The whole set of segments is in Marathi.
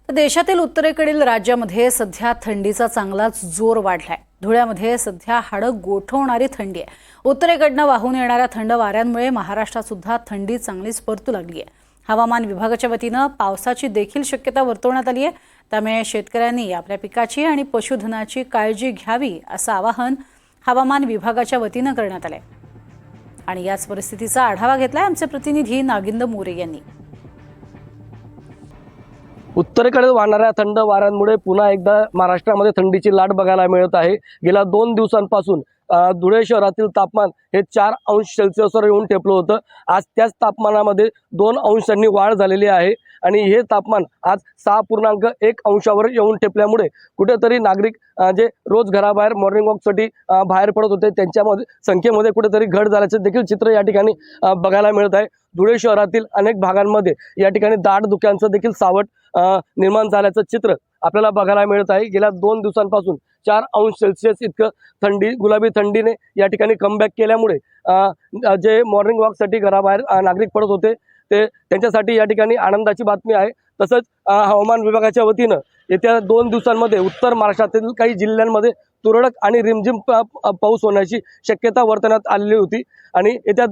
तर देशातील उत्तरेकडील राज्यामध्ये सध्या थंडीचा चांगलाच जोर वाढलाय। धुळ्यामध्ये सध्या हाडं गोठवणारी थंडी आहे। उत्तरेकडनं वाहून येणाऱ्या थंड वाऱ्यांमुळे महाराष्ट्रात सुद्धा थंडी चांगलीच परतू लागली आहे। हवामान विभागाच्या वतीनं पावसाची देखील शक्यता वर्तवण्यात आली आहे। त्यामुळे शेतकऱ्यांनी आपल्या पिकाची आणि पशुधनाची काळजी घ्यावी असं आवाहन हवामान विभागाच्या वतीनं करण्यात आलंय। आणि याच परिस्थितीचा आढावा घेतलाय आमचे प्रतिनिधी नागिंद मोरे यांनी। उत्तरेकडे वाहणाऱ्या थंड वाऱ्यांमुळे पुन्हा एकदा महाराष्ट्रामध्ये थंडीची लाट बघायला मिळत आहे। गेल्या 2 दिवसांपासून धुळे शहरातील तापमान हे 4 अंश सेल्सिअसवर येऊन ठेपलं होतं। आज त्याच तापमानामध्ये 2 अंशांनी वाढ झालेली आहे आणि हे तापमान आज 6.1 अंशावर येऊन ठेपल्यामुळे कुठेतरी नागरिक जे रोज घराबाहेर मॉर्निंग वॉकसाठी बाहेर पडत होते त्यांच्यामध्ये संख्येमध्ये कुठेतरी घट झाल्याचे देखील चित्र या ठिकाणी बघायला मिळत आहे। धुळे शहरातील अनेक भागांमध्ये या ठिकाणी दाट धुक्यांचं देखील सावट निर्माण झाल्याचं चित्र आपल्याला बघायला मिळत आहे। गेल्या 2 दिवसांपासून 4 अंश सेल्सिअस इतकं थंडी गुलाबी थंडीने या ठिकाणी कमबॅक केल्यामुळे जे मॉर्निंग वॉकसाठी घराबाहेर नागरिक पडत होते ते त्यांच्यासाठी या ठिकाणी आनंदाची बातमी आहे। तसंच हवामान विभागाच्या वतीनं येत्या 2 दिवसांमध्ये उत्तर महाराष्ट्रातील काही जिल्ह्यांमध्ये तुरळक आणि रिमझिम पाऊस होण्याची शक्यता वर्तवण्यात आलेली होती आणि येत्या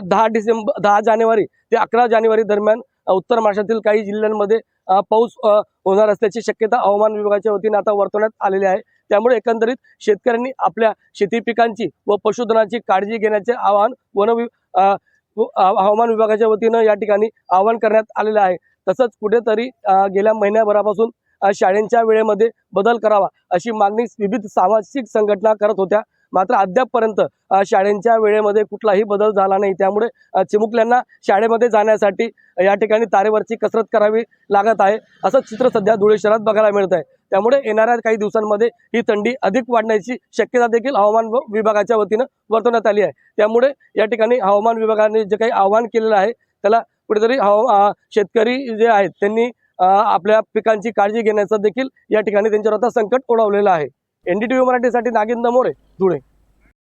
10 जानेवारी ते 11 जानेवारी दरम्यान उत्तर महाराष्ट्रातील काही जिल्ह्यांमध्ये पाऊस होणार असल्याची शक्यता हवामान विभागाच्या वतीने आता वर्तवण्यात आलेली आहे। त्यामुळे एकंदरीत शेतकऱ्यांनी आपल्या शेती पिकांची व पशुधनाची काळजी घेण्याचे आवाहन हवामान विभागाच्या वतीनं या ठिकाणी आवाहन करण्यात आलेलं आहे। तसंच कुठेतरी गेल्या महिन्याभरापासून शाळेंच्या वेळेमध्ये बदल करावा अशी मागणी विविध सामाजिक संघटना करत होत्या, मात्र अद्यापपर्यंत शाळेंच्या वेळेमध्ये कुठलाही बदल झाला नाही। त्यामुळे चिमुकल्यांना शाळेमध्ये जाण्यासाठी या ठिकाणी तारेवरची कसरत करावी लागत आहे असं चित्र सध्या धुळे शहरात बघायला मिळत आहे। त्यामुळे येणाऱ्या काही दिवसांमध्ये ही थंडी अधिक वाढण्याची शक्यता देखील हवामान विभागाच्या वतीनं वर्तवण्यात आली आहे। त्यामुळे या ठिकाणी हवामान विभागाने जे काही आवाहन केलेलं आहे त्याला कुठेतरी शेतकरी जे आहेत त्यांनी आपल्या पिकांची काळजी घेण्याचं देखील या ठिकाणी त्यांच्यावर आता संकट ओढवलेलं आहे। NDTV मराठीसाठी नागिंद मोरे, धुळे।